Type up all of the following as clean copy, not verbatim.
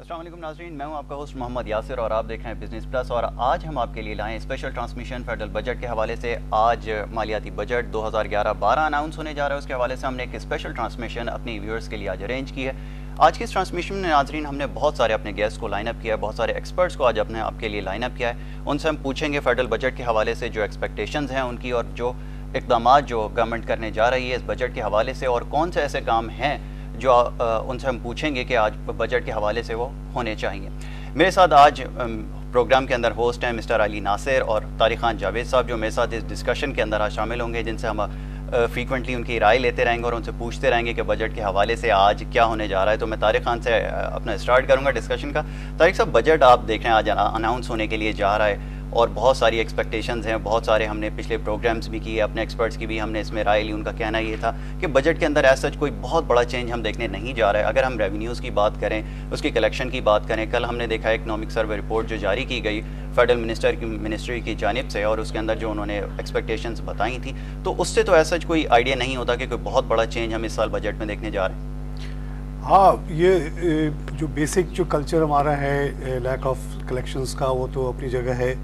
السلام علیکم ناظرین، میں ہوں آپ کا ہوسٹ محمد یاسر اور آپ دیکھ رہے ہیں بزنس پلس. اور آج ہم آپ کے لیے لائیں اسپیشل ٹرانسمیشن فیڈرل بجٹ کے حوالے سے. آج مالیاتی بجٹ 2011-12 اناؤنس ہونے جا رہا ہے. اس کے حوالے سے ہم نے ایک اسپیشل ٹرانسمیشن اپنی ویورز کے لیے آج ارینج کی ہے. آج کی اس ٹرانسمیشن میں ناظرین ہم نے بہت سارے اپنے گیسٹ کو لائن اپ کیا ہے، بہت سارے ایکسپرٹس کو آج اپنے آپ کے لیے لائن اپ کیا ہے. ان سے ہم پوچھیں گے فیڈرل بجٹ کے حوالے سے جو ایکسپیکٹیشنز ہیں ان کی، اور جو اقدامات جو گورنمنٹ کرنے جا رہی ہے اس بجٹ کے حوالے سے، اور کون سے ایسے کام ہیں جو ان سے ہم پوچھیں گے کہ آج بجٹ کے حوالے سے وہ ہونے چاہیے. میرے ساتھ آج پروگرام کے اندر ہوسٹ ہیں مسٹر علی ناصر اور طارق خان جاوید صاحب، جو میرے ساتھ اس ڈسکشن کے اندر آج شامل ہوں گے، جن سے ہم فریکوینٹلی ان کی رائے لیتے رہیں گے اور ان سے پوچھتے رہیں گے کہ بجٹ کے حوالے سے آج کیا ہونے جا رہا ہے. تو میں طارق خان سے اپنا اسٹارٹ کروں گا ڈسکشن کا. طارق صاحب، بجٹ آپ دیکھ رہے ہیں آج اناؤنس ہونے کے لیے جا رہا ہے اور بہت ساری ایکسپیکٹیشنز ہیں، بہت سارے ہم نے پچھلے پروگرامز بھی کیے، اپنے ایکسپرٹس کی بھی ہم نے اس میں رائے لی. ان کا کہنا یہ تھا کہ بجٹ کے اندر ایز سچ کوئی بہت بڑا چینج ہم دیکھنے نہیں جا رہا ہے. اگر ہم ریونیوز کی بات کریں، اس کی کلیکشن کی بات کریں، کل ہم نے دیکھا اکنامک سروے رپورٹ جو جاری کی گئی فیڈرل منسٹری کی جانب سے، اور اس کے اندر جو انہوں نے ایکسپیکٹیشنز بتائی تھیں، تو اس سے تو ایز سچ کوئی آئیڈیا نہیں ہوتا کہ کوئی بہت بڑا چینج ہم اس سال بجٹ میں دیکھنے جا رہے ہیں. ہاں، یہ جو بیسک جو کلچر ہمارا ہے لیک آف کلیکشنز کا، وہ تو اپنی جگہ ہے.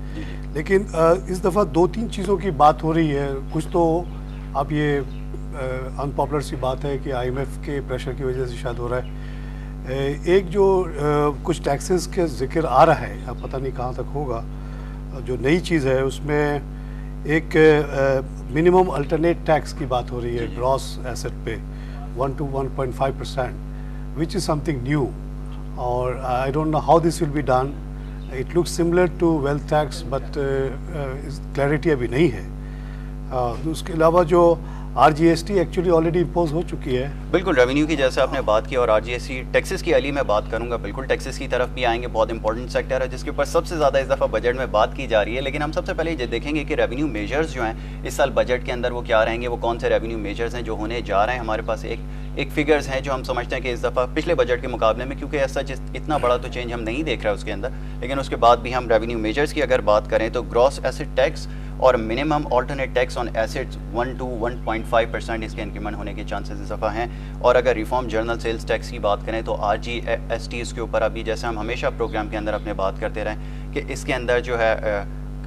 لیکن اس دفعہ دو تین چیزوں کی بات ہو رہی ہے. کچھ تو اب یہ ان پاپولر سی بات ہے کہ آئی ایم ایف کے پریشر کی وجہ سے شاید ہو رہا ہے. ایک جو کچھ ٹیکسز کے ذکر آ رہا ہے، اب پتہ نہیں کہاں تک ہوگا. جو نئی چیز ہے اس میں ایک منیمم الٹرنیٹ ٹیکس کی بات ہو رہی ہے گراس ایسٹ پہ 1 to 1.5%. which is something new, or I don't know how this will be done. It looks similar to wealth tax, but clarity ابھی نہیں ہے. اس کے علاوہ جو R G S T actually already impose ہو چکی ہے. بالکل، ریونیو کی جیسے آپ نے بات کی، اور R G S T taxes کی علی میں بات کروں گا. بالکل ٹیکسز کی طرف بھی آئیں گے، بہت امپورٹنٹ سیکٹر ہے جس کے اوپر سب سے زیادہ اس دفعہ بجٹ میں بات کی جا رہی ہے. لیکن ہم سب سے پہلے یہ دیکھیں گے کہ ریونیو میجرز جو ہیں اس سال بجٹ کے اندر وہ کیا رہیں گے، وہ کون سے ریونیو میجرز ہیں جو ہونے جا رہے ہیں. ہمارے پاس ایک فگرز ہیں جو ہم سمجھتے ہیں کہ اس دفعہ پچھلے بجٹ کے مقابلے میں، کیونکہ ایسا اتنا بڑا تو چینج ہم نہیں دیکھ رہے اس کے اندر، لیکن اس کے بعد بھی ہم ریونیو میجرز کی اگر بات کریں تو گراس ایسٹ ٹیکس اور minimum alternate tax on assets 1 to 1.5% اس کے انکریمنٹ ہونے کے چانسز اس دفعہ ہیں. اور اگر ریفارم جرنل سیلز ٹیکس کی بات کریں تو آر جی ایس ٹی اس کے اوپر ابھی جیسے ہم ہمیشہ پروگرام کے اندر اپنے بات کرتے رہیں کہ اس کے اندر جو ہے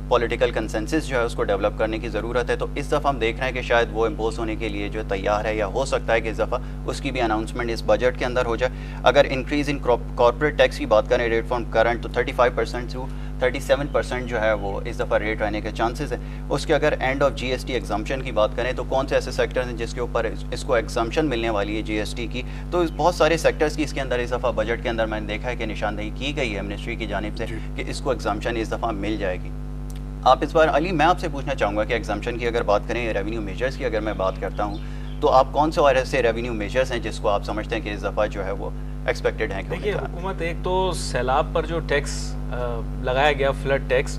پولیٹیکل کنسنسس جو ہے اس کو ڈیولپ کرنے کی ضرورت ہے. تو اس دفعہ ہم دیکھ رہے ہیں کہ شاید وہ امپوز ہونے کے لیے جو تیار ہے، یا ہو سکتا ہے کہ اس دفعہ اس کی بھی اناؤنسمنٹ اس بجٹ کے اندر ہو جائے. اگر انکریز ان کارپوریٹ ٹیکس کی بات کریں ریٹ فرام کرنٹ تو 35% to 37% جو ہے وہ اس دفعہ ریٹ رہنے کے چانسز ہیں. اس کے اگر end of G S T exemption کی بات کریں تو کون سے ایسے سیکٹرز ہیں جس کے اوپر اس کو ایگزمپشن ملنے والی ہے جی ایس ٹی کی، تو بہت سارے سیکٹرز کی اس کے اندر اس دفعہ بجٹ کے اندر میں نے دیکھا ہے کہ نشاندہی کی گئی ہے منسٹری کی جانب سے کہ اس کو ایگزمپشن اس دفعہ مل جائے گی. آپ اس بار علی، میں آپ سے پوچھنا چاہوں گا کہ ایگزمپشن کی اگر بات کریں، ریونیو میجرز کی اگر میں بات کرتا ہوں، تو آپ کون سے اور ایسے ریونیو میجرز ہیں جس کو آپ سمجھتے ہیں کہ اس دفعہ جو ہے وہ ایکسپیکٹڈ ہیں؟ دیکھیے، حکومت ایک تو سیلاب پر جو ٹیکس لگایا گیا فلڈ ٹیکس،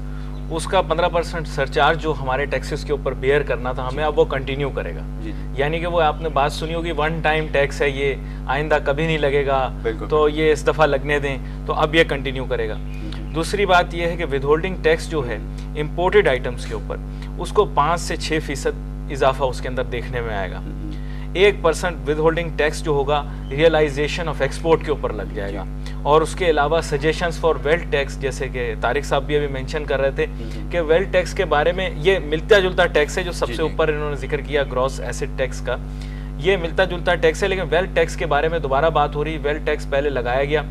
اس کا 15% سرچارج جو ہمارے ٹیکسز کے اوپر بیئر کرنا تھا ہمیں، اب وہ کنٹینیو کرے گا. یعنی کہ وہ آپ نے بات سنی ہوگی ون ٹائم ٹیکس ہے، یہ آئندہ کبھی نہیں لگے گا، تو یہ اس دفعہ لگنے دیں، تو اب یہ کنٹینیو کرے گا. دوسری بات یہ ہے کہ ود ہولڈنگ ٹیکس جو ہے امپورٹڈ آئٹمس کے اوپر، اس کو 5 سے 6% اضافہ اس کے اندر دیکھنے میں آئے گا. 1% ود ہولڈنگ ٹیکس جو ہوگا ریئلائزیشن آف ایکسپورٹ کے اوپر لگ جائے گا. اور اس کے علاوہ سجیشنز فار ویلتھ ٹیکس، جیسے کہ طارق صاحب بھی ابھی مینشن کر رہے تھے کہ ویلتھ ٹیکس کے بارے میں، یہ ملتا جلتا ٹیکس ہے جو سب سے اوپر انہوں نے ذکر کیا گراس ایسٹ ٹیکس کا، یہ ملتا جلتا ٹیکس ہے. لیکن ویلتھ ٹیکس کے بارے میں دوبارہ بات ہو رہی. ویلتھ ٹیکس پہلے لگایا گیا،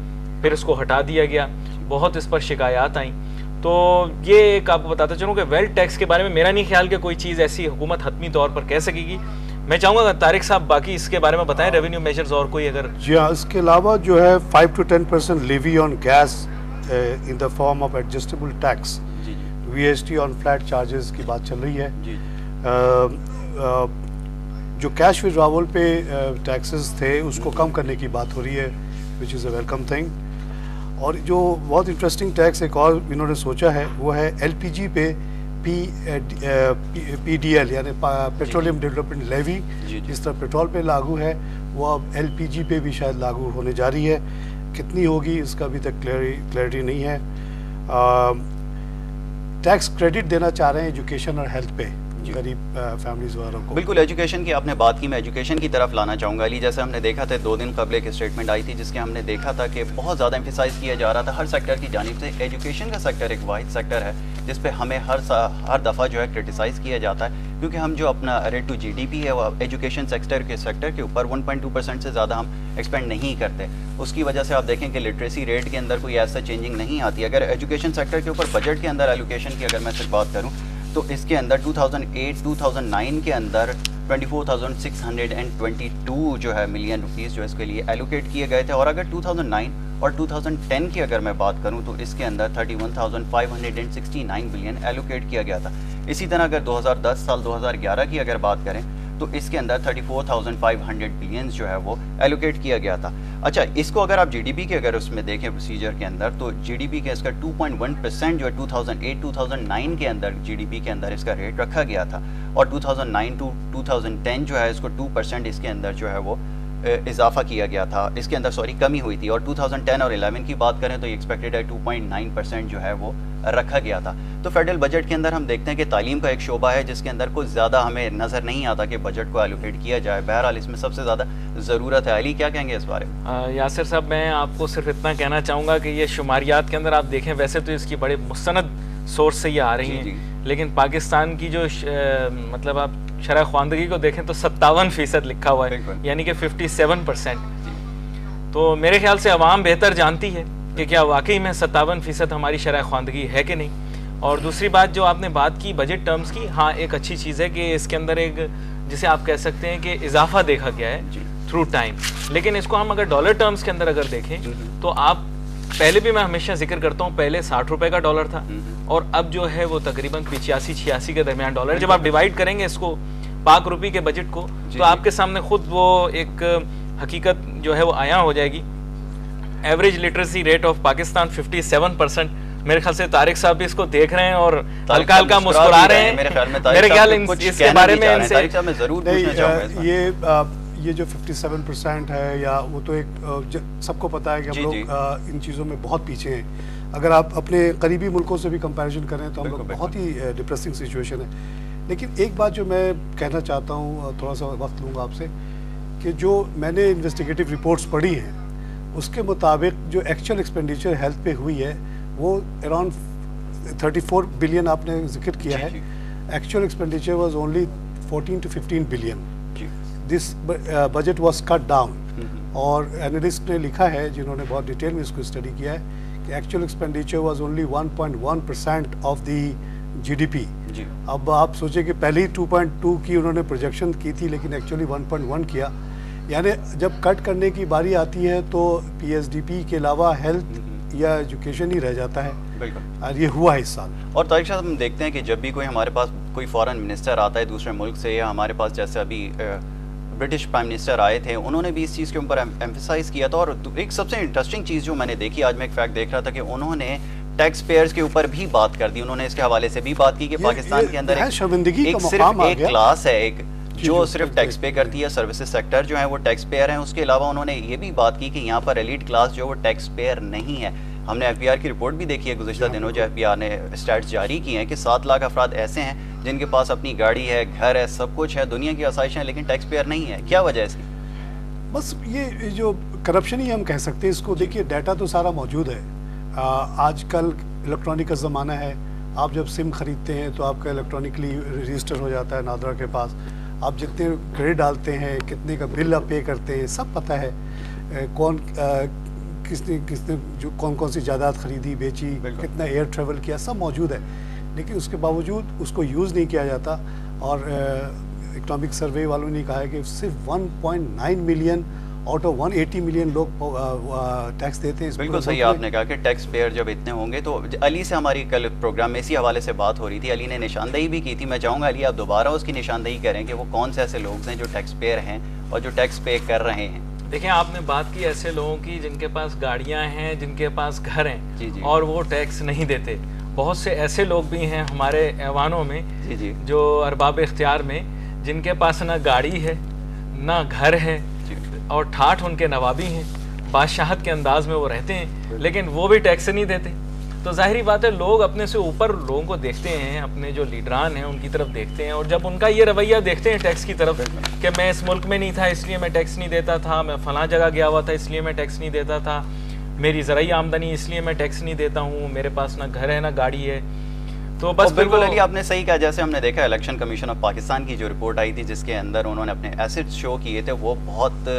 پھر اس کو ہٹا دیا گیا، بہت اس پر شکایات آئیں. تو یہ ایک آپ کو بتاتا چلوں کہ ویلتھ ٹیکس کے بارے میں میرا نہیں خیال کہ کوئی چیز ایسی حکومت حتمی طور پر کہہ سکے گی. میں چاہوں گا طارق صاحب باقی اس کے بارے میں بتائیں، ریونیو میجرز اور کوئی اگر. جی ہاں، اس کے علاوہ جو ہے 5 to 10% levy on gas in the form of adjustable tax, V S T on flat charges کی بات چل رہی ہے. جو کیش ودراول پہ ٹیکسز تھے اس کو کم کرنے کی بات ہو رہی ہے، وچ از اے ویلکم تھنگ. اور جو بہت انٹرسٹنگ ٹیکس ایک اور انہوں نے سوچا ہے وہ ہے ایل پی جی پہ پی ڈی ایل، یعنی پیٹرولیم ڈیولپمنٹ لیوی. جس طرح پیٹرول پہ لاگو ہے وہ اب ایل پی جی پہ بھی شاید لاگو ہونے جا رہی ہے. کتنی ہوگی اس کا ابھی تک کلیئرٹی نہیں ہے. ٹیکس کریڈٹ دینا چاہ رہے ہیں ایجوکیشن اور ہیلتھ پہ. غریب فیملیز والوں کو. بالکل ایجوکیشن کی آپ نے بات کی, میں ایجوکیشن کی طرف لانا چاہوں گا علی. جیسے ہم نے دیکھا تھا 2 دن قبل ایک اسٹیٹمنٹ آئی تھی جس کے ہم نے دیکھا تھا کہ بہت زیادہ ایمفیسائز کیا جا رہا تھا ہر سیکٹر کی جانب سے. ایجوکیشن کا سیکٹر ایک واحد سیکٹر ہے جس پہ ہمیں ہر دفعہ جو ہے کرٹیسائز کیا جاتا ہے, کیونکہ ہم جو اپنا ریٹ ٹو GDP ہے وہ ایجوکیشن سیکٹر کے اوپر 1.2% سے زیادہ ہم ایکسپینڈ نہیں کرتے. اس کی وجہ سے آپ دیکھیں کہ لٹریسی ریٹ کے اندر کوئی ایسا چینجنگ نہیں آتی. اگر ایجوکیشن سیکٹر کے اوپر بجٹ کے اندر ایلوکیشن کی اگر میں صرف بات کروں تو اس کے اندر 2008-2009 کے اندر 24,622 جو ہے ملین روپیز جو اس کے لیے ایلوکیٹ کیے گئے تھے, اور اگر 2009 اور 2010 کی اگر میں بات کروں تو اس کے اندر 31,569 بلین ایلوکیٹ کیا گیا تھا. اسی طرح اگر 2011 کی اگر بات کریں تو اس کے اندر 34,500 بلینز جو ہے وہ ایلوکیٹ کیا گیا تھا. اچھا, اس کو اگر آپ GDP کے اگر اس میں دیکھیں پروسیجر کے اندر تو GDP کے اس کا 2.1% جو ہے 2008-2009 کے اندر GDP کے اندر اس کا ریٹ رکھا گیا تھا, اور 2009-2010 جو ہے اس کو 2% اس کے اندر جو ہے وہ اضافہ کیا گیا تھا, اس کے اندر کمی ہوئی تھی. اور 2010 اور 11 کی بات کریں تو یہ ایکسپیکٹڈ ہے 2.9% جو ہے وہ رکھا گیا تھا. تو فیڈرل بجٹ کے اندر ہم دیکھتے ہیں کہ تعلیم کا ایک شعبہ ہے جس کے اندر کچھ زیادہ ہمیں نظر نہیں آتا کہ بجٹ کو ایلوکیٹ کیا جائے. بہرحال اس میں سب سے زیادہ ضرورت ہے. علی کیا کہیں گے اس بارے میں؟ یاسر صاحب, میں آپ کو صرف اتنا کہنا چاہوں گا کہ یہ شماریات کے اندر آپ دیکھیں ویسے تو اس کی بڑے مستند سورس سے یہ آ رہی ہیں, لیکن پاکستان کی جو مطلب آپ شرح خواندگی کو دیکھیں تو 57% لکھا ہوا ہے, یعنی کہ 57%. تو میرے خیال سے عوام بہتر جانتی ہے کہ کیا واقعی میں 57% ہماری شرح خواندگی ہے کہ نہیں. اور دوسری بات جو آپ نے بات کی بجٹ ٹرمز کی, ہاں ایک اچھی چیز ہے کہ اس کے اندر ایک جسے آپ کہہ سکتے ہیں کہ اضافہ دیکھا گیا ہے تھرو ٹائم. لیکن اس کو ہم اگر ڈالر ٹرمز کے اندر اگر دیکھیں تو آپ پہلے بھی میں ہمیشہ ذکر کرتا ہوں, پہلے 60 روپے کا ڈالر تھا اور اب جو ہے وہ تقریباً 85-86 کے درمیان ڈالر. جب آپ ڈیوائڈ کریں گے اس کو پاک روپی کے بجٹ کو تو آپ کے سامنے خود وہ ایک حقیقت جو ہے وہ عیاں ہو جائے گی. Average literacy rate of Pakistan 57%. میرے خیال سے طارق صاحب بھی اس کو دیکھ رہے ہیں اور ہلکا ہلکا مسکرا رہے ہیں. میرے خیال اس کے بارے میں یہ جو 57% ہے یا وہ تو ایک سب کو پتا ہے کہ ہم لوگ ان چیزوں میں بہت پیچھے ہیں. اگر آپ اپنے قریبی ملکوں سے بھی کمپیریزن کریں تو ہم لوگ بہت ہی ڈپریسنگ سچویشن ہے. لیکن ایک بات جو میں کہنا چاہتا ہوں, تھوڑا سا وقت لوں گا آپ سے, کہ جو میں نے انویسٹیگیٹو رپورٹس پڑھی ہیں اس کے مطابق جو ایکچوئل ایکسپینڈیچر ہیلتھ پہ ہوئی ہے وہ اراؤنڈ 34 بلین آپ نے ذکر کیا ہے. Actual expenditure was only 14 to 15 billion. This budget was cut down. اور اینالسٹ نے لکھا ہے جنہوں نے بہت ڈیٹیل میں اس کو اسٹڈی کیا ہے کہ actual expenditure was only 1.1% of the GDP. اب آپ سوچیں کہ پہلے ہی 2.2 کی انہوں نے پروجیکشن کی تھی لیکن ایکچولی 1.1 کیا. یعنی جب کٹ کرنے کی باری آتی ہے تو PSDP کے علاوہ ہیلتھ یا ایجوکیشن ہی رہ جاتا ہے. اور یہ ہوا ہے اس سال. اور طارق صاحب ہم دیکھتے ہیں کہ جب بھی کوئی ہمارے پاس کوئی فارن منسٹر آتا ہے دوسرے ملک سے, یا ہمارے پاس جیسے ابھی برٹش پرائم منسٹر آئے تھے, انہوں نے بھی اس چیز کے اوپر ایمفیسائز کیا تھا. اور ایک سب سے انٹرسٹنگ چیز جو میں نے دیکھی, آج میں ایک فیکٹ دیکھ رہا تھا کہ انہوں نے ٹیکس پیئرز کے اوپر بھی بات کر دی. انہوں نے اس کے حوالے سے بھی بات کی کہ پاکستان کے اندر ایک صرف ایک کلاس ہے ایک جو صرف ٹیکس پے کرتی ہے, سروسز سیکٹر جو ہے وہ ٹیکس پیئر ہیں. اس کے علاوہ انہوں نے یہ بھی بات کی کہ یہاں پر ایلیٹ کلاس جو وہ ٹیکس پیئر نہیں ہے. ہم نے FBR کی رپورٹ بھی دیکھی ہے گزشتہ دنوں, جو FBR نے اسٹیٹس جاری کی ہیں کہ 7 لاکھ افراد ایسے ہیں جن کے پاس اپنی گاڑی ہے, گھر ہے, سب کچھ ہے, دنیا کی آسائشیں ہیں, لیکن ٹیکس پیئر نہیں ہے. کیا وجہ ہے اس کی؟ بس یہ جو کرپشن ہی ہم کہہ سکتے ہیں اس کو. دیکھیے ڈیٹا تو سارا موجود ہے. آج کل الیکٹرانک کا زمانہ ہے. آپ جب سم خریدتے ہیں تو آپ کا الیکٹرانکلی رجسٹر ہو جاتا ہے نادرا کے پاس. آپ جتنے کریڈٹ ڈالتے ہیں, کتنے کا بل آپ پے کرتے ہیں, سب پتہ ہے. کون کس نے جو کون سی جائیداد خریدی بیچی, کتنا ایئر ٹریول کیا, سب موجود ہے. لیکن اس کے باوجود اس کو یوز نہیں کیا جاتا. اور اکنامک سروے والوں نے کہا ہے کہ صرف 1.9 ملین آؤٹ آف 180 ملین لوگ ٹیکس دیتے ہیں. بالکل صحیح آپ نے کہا کہ ٹیکس پیئر جب اتنے ہوں گے. تو علی سے ہماری کل پروگرام میں اسی حوالے سے بات ہو رہی تھی. علی نے نشاندہی بھی کی تھی. میں چاہوں گا علی آپ دوبارہ اس کی نشاندہی کریں کہ وہ کون سے ایسے لوگ ہیں جو ٹیکس پیئر ہیں اور جو ٹیکس پے کر رہے ہیں. دیکھیں آپ نے بات کی ایسے لوگوں کی جن کے پاس گاڑیاں ہیں, جن کے پاس گھر ہیں اور وہ ٹیکس نہیں دیتے. بہت سے ایسے لوگ بھی ہیں ہمارے ایوانوں میں جو ارباب اختیار میں, جن کے پاس نہ گاڑی ہے نہ گھر ہے اور ٹھاٹھ ان کے نوابی ہیں, بادشاہت کے انداز میں وہ رہتے ہیں, لیکن وہ بھی ٹیکس نہیں دیتے. تو ظاہری بات ہے لوگ اپنے سے اوپر لوگوں کو دیکھتے ہیں, اپنے جو لیڈران ہیں ان کی طرف دیکھتے ہیں, اور جب ان کا یہ رویہ دیکھتے ہیں ٹیکس کی طرف کہ میں اس ملک میں نہیں تھا اس لیے میں ٹیکس نہیں دیتا تھا, میں فلاں جگہ گیا ہوا تھا اس لیے میں ٹیکس نہیں دیتا تھا, میری زرعی آمدنی اس لیے میں ٹیکس نہیں دیتا ہوں, میرے پاس نہ گھر ہے نہ گاڑی ہے, تو بس بالکل علی آپ نے صحیح کہا. جیسے ہم نے دیکھا الیکشن کمیشن آف پاکستان کی جو رپورٹ آئی تھی جس کے اندر انہوں نے اپنے ایسٹس شو کیے تھے, وہ بہت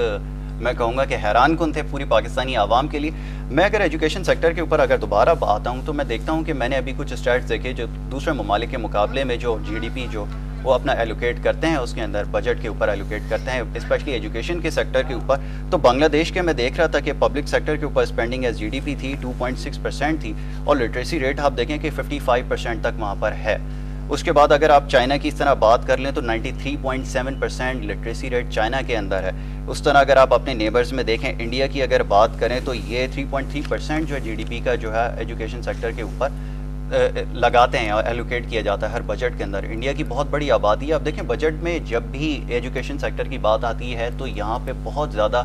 میں کہوں گا کہ حیران کن تھے پوری پاکستانی عوام کے لیے. میں اگر ایجوکیشن سیکٹر کے اوپر اگر دوبارہ آتا ہوں تو میں دیکھتا ہوں کہ میں نے ابھی کچھ اسٹیٹس دیکھے جو دوسرے ممالک کے مقابلے میں جو جی ڈی پی جو وہ اپنا ایلوکیٹ کرتے ہیں اس کے اندر بجٹ کے اوپر ایلوکیٹ کرتے ہیں اسپیشلی ایجوکیشن کے سیکٹر کے اوپر. تو بنگلہ دیش کے میں دیکھ رہا تھا کہ پبلک سیکٹر کے اوپر spending as G D P تھی 2.6% تھی, اور لٹریسی ریٹ آپ دیکھیں کہ 55% تک وہاں پر ہے. اس کے بعد اگر آپ چائنا کی اس طرح بات کر لیں تو 93.7% لٹریسی ریٹ چائنا کے اندر ہے. اس طرح اگر آپ اپنے نیبرز میں دیکھیں انڈیا کی اگر بات کریں تو یہ 3.3% جو ہے جی ڈی پی کا جو ہے ایجوکیشن سیکٹر کے اوپر لگاتے ہیں اور ایلوکیٹ کیا جاتا ہے ہر بجٹ کے اندر. انڈیا کی بہت بڑی آبادی ہے. اب دیکھیں بجٹ میں جب بھی ایجوکیشن سیکٹر کی بات آتی ہے تو یہاں پہ بہت زیادہ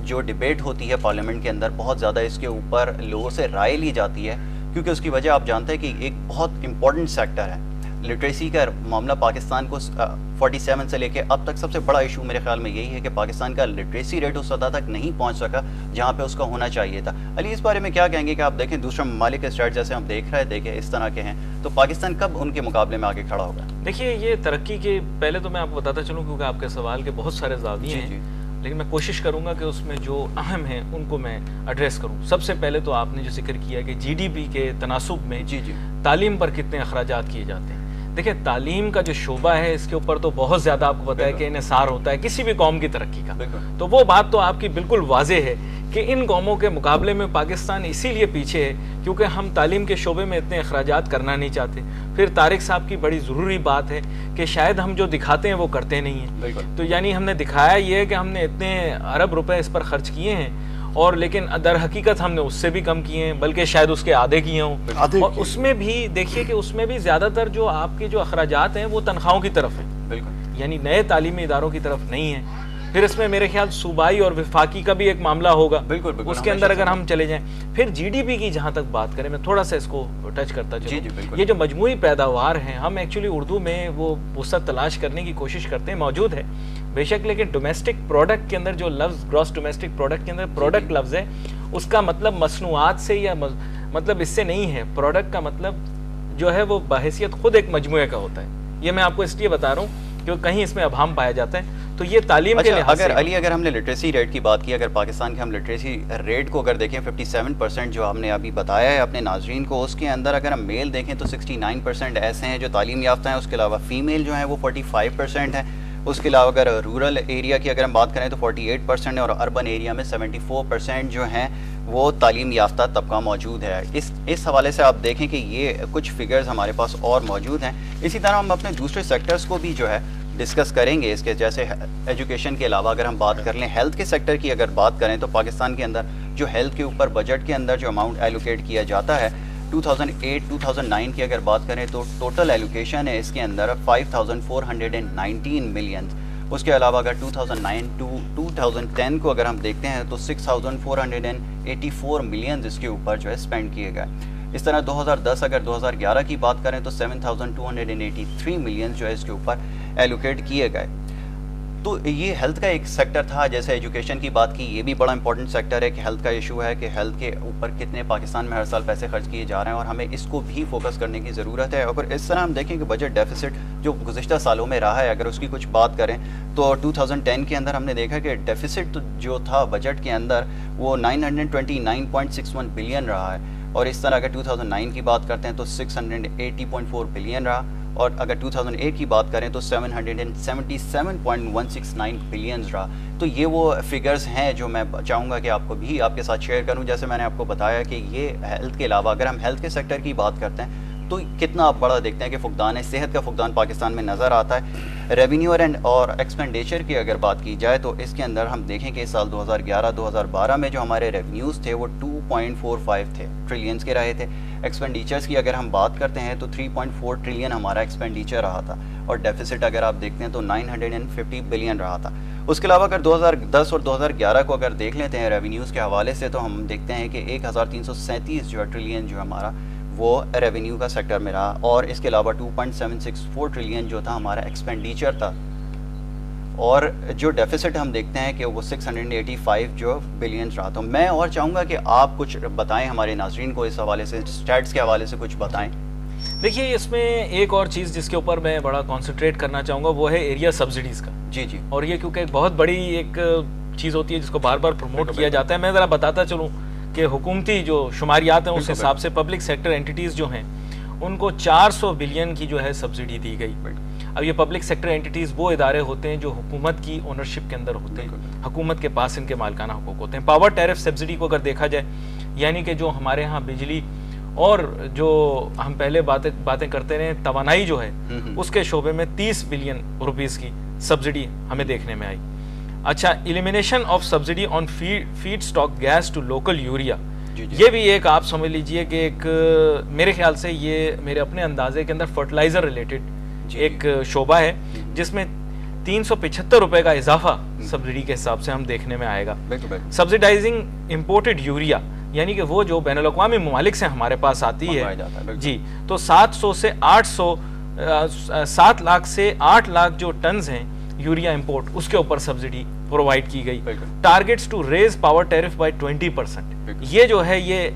جو ڈیبیٹ ہوتی ہے پارلیمنٹ کے اندر, بہت زیادہ اس کے اوپر لوگوں سے رائے لی جاتی ہے, کیونکہ اس کی وجہ آپ جانتے ہیں کہ ایک بہت امپورٹنٹ سیکٹر ہے. لٹریسی کا معاملہ پاکستان کو 47 سے لے کے اب تک سب سے بڑا ایشو میرے خیال میں یہی ہے کہ پاکستان کا لٹریسی ریٹ اس سطح تک نہیں پہنچ سکا جہاں پہ اس کا ہونا چاہیے تھا. علی اس بارے میں کیا کہیں گے کہ آپ دیکھیں دوسرے ممالک کے اسٹیٹ جیسے ہم دیکھ رہے دیکھیں اس طرح کے ہیں, تو پاکستان کب ان کے مقابلے میں آگے کھڑا ہوگا؟ دیکھیے یہ ترقی کے پہلے تو میں آپ کو بتاتا چلوں کیونکہ آپ کے سوال کے بہت سارے زاویے ہیں, لیکن میں کوشش کروں گا کہ اس میں جو اہم ہیں ان کو میں ایڈریس کروں. سب سے پہلے تو آپ نے جو ذکر کیا کہ جی ڈی پی کے تناسب میں تعلیم پر کتنے اخراجات کیے جاتے ہیں. دیکھیں تعلیم کا جو شعبہ ہے اس کے اوپر تو بہت زیادہ آپ کو پتہ ہے کہ انحصار ہوتا ہے کسی بھی قوم کی ترقی کا. تو وہ بات تو آپ کی بالکل واضح ہے کہ ان قوموں کے مقابلے میں پاکستان اسی لیے پیچھے ہے کیونکہ ہم تعلیم کے شعبے میں اتنے اخراجات کرنا نہیں چاہتے. پھر طارق صاحب کی بڑی ضروری بات ہے کہ شاید ہم جو دکھاتے ہیں وہ کرتے نہیں ہیں. تو یعنی ہم نے دکھایا یہ ہے کہ ہم نے اتنے ارب روپے اس پر خرچ کیے ہیں, اور لیکن در حقیقت ہم نے اس سے بھی کم کیے ہیں, بلکہ شاید اس کے آدھے کیے ہوں. اور اس میں بھی دیکھیے کہ اس میں بھی زیادہ تر جو آپ کے جو اخراجات ہیں وہ تنخواہوں کی طرف ہیں, یعنی نئے تعلیمی اداروں کی طرف نہیں ہیں. پھر اس میں میرے خیال صوبائی اور وفاقی کا بھی ایک معاملہ ہوگا, اس کے اندر اگر ہم چلے جائیں. پھر جی ڈی پی کی جہاں تک بات کریں, میں تھوڑا سا اس کو ٹچ کرتا چلوں. یہ جو مجموعی پیداوار ہیں ہم ایکچولی اردو میں وہ وسعت تلاش کرنے کی کوشش کرتے ہیں, موجود ہے بے شک, لیکن ڈومیسٹک پروڈکٹ کے اندر جو لفظ گراس ڈومیسٹک پروڈکٹ کے اندر پروڈکٹ لفظ ہے اس کا مطلب مصنوعات سے یا مطلب اس سے نہیں ہے. پروڈکٹ کا مطلب جو ہے وہ بحیثیت خود ایک مجموعے کا ہوتا ہے. یہ میں آپ کو اس لیے بتا رہا ہوں کہ کہیں اس میں ابہام پایا جاتا ہے. تو یہ تعلیم کے لحاظ سے اگر ہم نے لٹریسی ریٹ کی بات کی, اگر پاکستان کے ہم لٹریسی ریٹ کو اگر دیکھیں 57% جو ہم نے ابھی بتایا ہے اپنے ناظرین کو, اس کے اندر اگر ہم میل دیکھیں تو 69% ایسے ہیں جو تعلیم یافتہ ہیں. اس کے علاوہ فیمیل جو ہیں وہ 45% ہیں. اس کے علاوہ اگر رورل ایریا کی اگر ہم بات کریں تو 48% ہے, اور اربن ایریا میں 74% جو ہیں وہ تعلیم یافتہ طبقہ موجود ہے. اس حوالے سے آپ دیکھیں کہ یہ کچھ فگرز ہمارے پاس اور موجود ہیں. اسی طرح ہم اپنے دوسرے سیکٹرز کو بھی جو ہے ڈسکس کریں گے اس کے, جیسے ایجوکیشن کے علاوہ اگر ہم بات کر لیں ہیلتھ کے سیکٹر کی اگر بات کریں تو پاکستان کے اندر جو ہیلتھ کے اوپر بجٹ کے اندر جو اماؤنٹ ایلوکیٹ کیا جاتا ہے 2008-2009 کی اگر بات کریں تو ٹوٹل ایلوکیشن ہے اس کے اندر 5419 ملین. اس کے علاوہ اگر 2009-2010 کو اگر ہم دیکھتے ہیں تو 6484 ملین اس کے اوپر جو ہے اسپینڈ کیے گئے. اس طرح 2010 اگر 2011 کی بات کریں تو 7283 ملین جو ہے اس کے اوپر ایلوکیٹ کیے گئے. تو یہ ہیلتھ کا ایک سیکٹر تھا. جیسے ایجوکیشن کی بات کی, یہ بھی بڑا امپورٹنٹ سیکٹر ہے کہ ہیلتھ کا ایشو ہے کہ ہیلتھ کے اوپر کتنے پاکستان میں ہر سال پیسے خرچ کیے جا رہے ہیں, اور ہمیں اس کو بھی فوکس کرنے کی ضرورت ہے. اور اس طرح ہم دیکھیں کہ بجٹ ڈیفیسٹ جو گزشتہ سالوں میں رہا ہے, اگر اس کی کچھ بات کریں تو 2010 کے اندر ہم نے دیکھا کہ ڈیفیسٹ جو تھا بجٹ کے اندر وہ 929.61 بلین رہا ہے. اور اس طرح اگر 2009 کی بات کرتے ہیں تو 680.4 بلین رہا, اور اگر 2008 کی بات کریں تو 777.169 بلینز رہا. تو یہ وہ فگرز ہیں جو میں چاہوں گا کہ آپ کو بھی آپ کے ساتھ شیئر کروں. جیسے میں نے آپ کو بتایا کہ یہ ہیلتھ کے علاوہ اگر ہم ہیلتھ کے سیکٹر کی بات کرتے ہیں تو کتنا آپ بڑا دیکھتے ہیں کہ فقدان ہے, صحت کا فقدان پاکستان میں نظر آتا ہے. ریونیو اور ایکسپینڈیچر کی اگر بات کی جائے تو اس کے اندر ہم دیکھیں کہ سال 2011-2012 میں جو ہمارے ریونیوز تھے وہ 2.45 تھے ٹریلینز کے رہے تھے. ایکسپینڈیچرز کی اگر ہم بات کرتے ہیں تو 3.4 ٹریلین ہمارا ایکسپینڈیچر رہا تھا, اور ڈیفیسٹ اگر آپ دیکھتے ہیں تو 950 بلین رہا تھا. اس کے علاوہ اگر 2010 اور 2011 کو اگر دیکھ لیتے ہیں ریونیوز کے حوالے سے تو ہم دیکھتے ہیں کہ 1337 جو ہے ٹریلین جو ہمارا وہ ریونیو کا سیکٹر میں رہا، اور اس کے علاوہ 2.764 ٹریلین جو تھا ہمارا ایکسپینڈیچر تھا، اور جو ڈیفیسٹ ہم دیکھتے ہیں کہ وہ 685 جو بلینز رہا. تو میں اور چاہوں گا کہ آپ کچھ بتائیں ہمارے ناظرین کو اس حوالے سے، اسٹیٹس کے حوالے سے کچھ بتائیں. دیکھیے اس میں ایک اور چیز جس کے اوپر میں بڑا کانسنٹریٹ کرنا چاہوں گا وہ ہے ایریا سبسڈیز کا. جی جی. اور یہ کیونکہ ایک بہت بڑی ایک چیز ہوتی ہے جس کو بار بار پروموٹ کیا جاتا ہے. میں ذرا بتاتا چلوں کہ حکومتی جو شماریات ہیں اس حساب سے پبلک سیکٹر انٹیٹیز جو ہیں ان کو 400 بلین کی جو ہے سبسڈی دی گئی. اب یہ پبلک سیکٹر انٹیٹیز وہ ادارے ہوتے ہیں جو حکومت کی اونرشپ کے اندر ہوتے ہیں، حکومت کے پاس ان کے مالکانہ حقوق ہوتے ہیں. پاور ٹیرف سبسڈی کو اگر دیکھا جائے، یعنی کہ جو ہمارے ہاں بجلی اور جو ہم پہلے باتیں کرتے رہے توانائی جو ہے اس کے شعبے میں 30 بلین روپیز کی سبسڈی ہمیں دیکھنے میں آئی. اچھا، elimination of subsidy on feedstock gas to local urea, یہ بھی ایک آپ سمجھ لیجئے کہ ایک میرے خیال سے یہ میرے اپنے اندازے کے اندر فرٹیلائزر ریلیٹڈ ایک شعبہ ہے جس میں 375 روپے کا اضافہ سبسڈی کے حساب سے ہم دیکھنے میں آئے گا. سبسڈائزنگ امپورٹڈ یوریا، یعنی کہ وہ جو بین الاقوامی ممالک سے ہمارے پاس آتی ہے جی، تو 700 سے 800 7 لاکھ سے 8 لاکھ جو ٹنز ہیں یوریا امپورٹ، اس کے اوپر سبسڈی پرووائڈ کی گئی. Targets to raise power tariff by 20%. یہ جو ہے یہ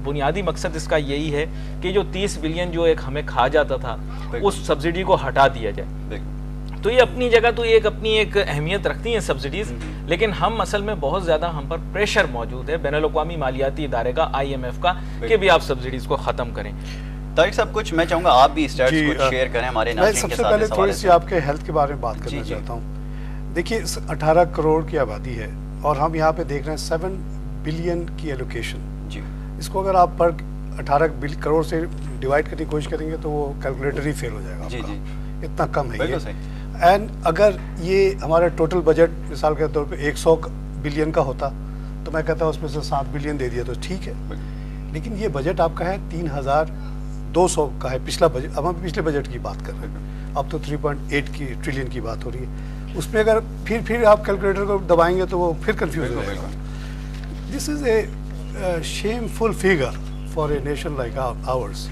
بنیادی مقصد اس کا یہی ہے کہ جو 30 بلین جو ایک ہمیں کھا جاتا تھا اس سبسڈی کو ہٹا دیا جائے. تو یہ اپنی جگہ تو یہ اپنی ایک اہمیت رکھتی ہیں سبسڈیز، لیکن ہم اصل میں بہت زیادہ ہم پر پریشر موجود ہے بین الاقوامی مالیاتی ادارے کا IMF کا کہ بھی آپ سبسڈیز کو ختم کریں. طارق صاحب کچھ میں چاہوں گا آپ بھی اسٹیٹس کچھ شیئر کریں ہمارے ناظرین کے ساتھ. میں سب سے پہلے تھوڑی سی آپ کے ہیلتھ کے بارے میں بات کرنا چاہتا ہوں. دیکھیے 18 کروڑ کی آبادی ہے اور ہم یہاں پہ دیکھ رہے ہیں 7 بلین کی ایلوکیشن. جی، اس کو اگر آپ پر 18 کروڑ سے ڈیوائڈ کرنے کی کوشش کریں گے تو وہ کیلکولیٹر ہی فیل ہو جائے گا. جی جی، اتنا کم ہے یہ. اینڈ اگر یہ ہمارا ٹوٹل بجٹ مثال کے طور پہ 100 بلین کا ہوتا تو میں کہتا ہوں اس میں سے 7 بلین دے دیا تو ٹھیک ہے. لیکن یہ بجٹ آپ کا ہے 3200 کا ہے پچھلا بجٹ. اب ہم پچھلے بجٹ کی بات کر رہے ہیں، اب تو 3.8 کی ٹریلین کی بات ہو رہی ہے. اس میں اگر پھر آپ کیلکولیٹر کو دبائیں گے تو وہ پھر کنفیوز ہو جائے گا. This is a shameful figure for a nation like ours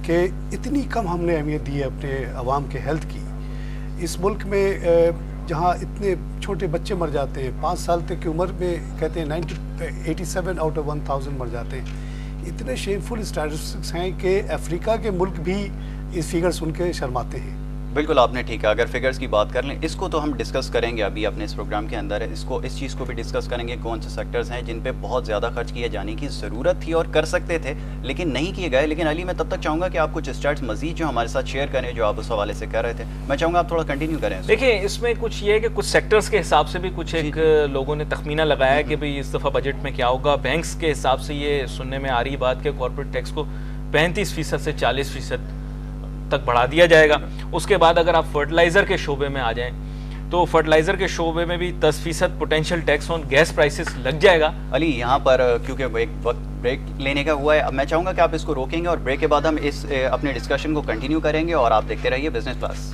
کہ اتنی کم ہم نے اہمیت دی ہے اپنے عوام کے ہیلتھ کی. اس ملک میں جہاں اتنے چھوٹے بچے مر جاتے ہیں 5 سال تک کی عمر میں، کہتے ہیں 87 آؤٹ آف 1000 مر جاتے ہیں. اتنے شیم فل اسٹیٹسٹکس ہیں کہ افریقہ کے ملک بھی اس فگر سن کے شرماتے ہیں. بالکل آپ نے ٹھیک ہے. اگر فگرز کی بات کر لیں اس کو تو ہم ڈسکس کریں گے ابھی اپنے اس پروگرام کے اندر. اس چیز کو بھی ڈسکس کریں گے کون سے سیکٹرز ہیں جن پہ بہت زیادہ خرچ کیے جانے کی ضرورت تھی اور کر سکتے تھے لیکن نہیں کیے گئے. لیکن علی میں تب تک چاہوں گا کہ آپ کچھ اسٹیٹس مزید جو ہمارے ساتھ شیئر کریں جو آپ اس حوالے سے کر رہے تھے. میں چاہوں گا آپ تھوڑا کنٹینیو کریں. دیکھیں اس میں کچھ یہ ہے کہ کچھ سیکٹرز کے حساب سے بھی کچھ ایک لوگوں نے تخمینہ لگایا ہے کہ بھئی اس دفعہ بجٹ میں کیا ہوگا. بینکس کے حساب سے یہ سننے میں آ رہی بات کہ کارپوریٹ ٹیکس کو 35% سے 40% تک بڑھا دیا جائے گا. اس کے بعد اگر آپ فرٹیلائزر کے شعبے میں آ جائیں تو فرٹیلائزر کے شعبے میں بھی 10% پوٹینشیل ٹیکس آن گیس پرائسز لگ جائے گا. علی یہاں پر کیونکہ ایک وقت بریک لینے کا ہوا ہے، اب میں چاہوں گا کہ آپ اس کو روکیں گے اور بریک کے بعد ہم اس اپنے ڈسکشن کو کنٹینیو کریں گے اور آپ دیکھتے رہیے بزنس پلس.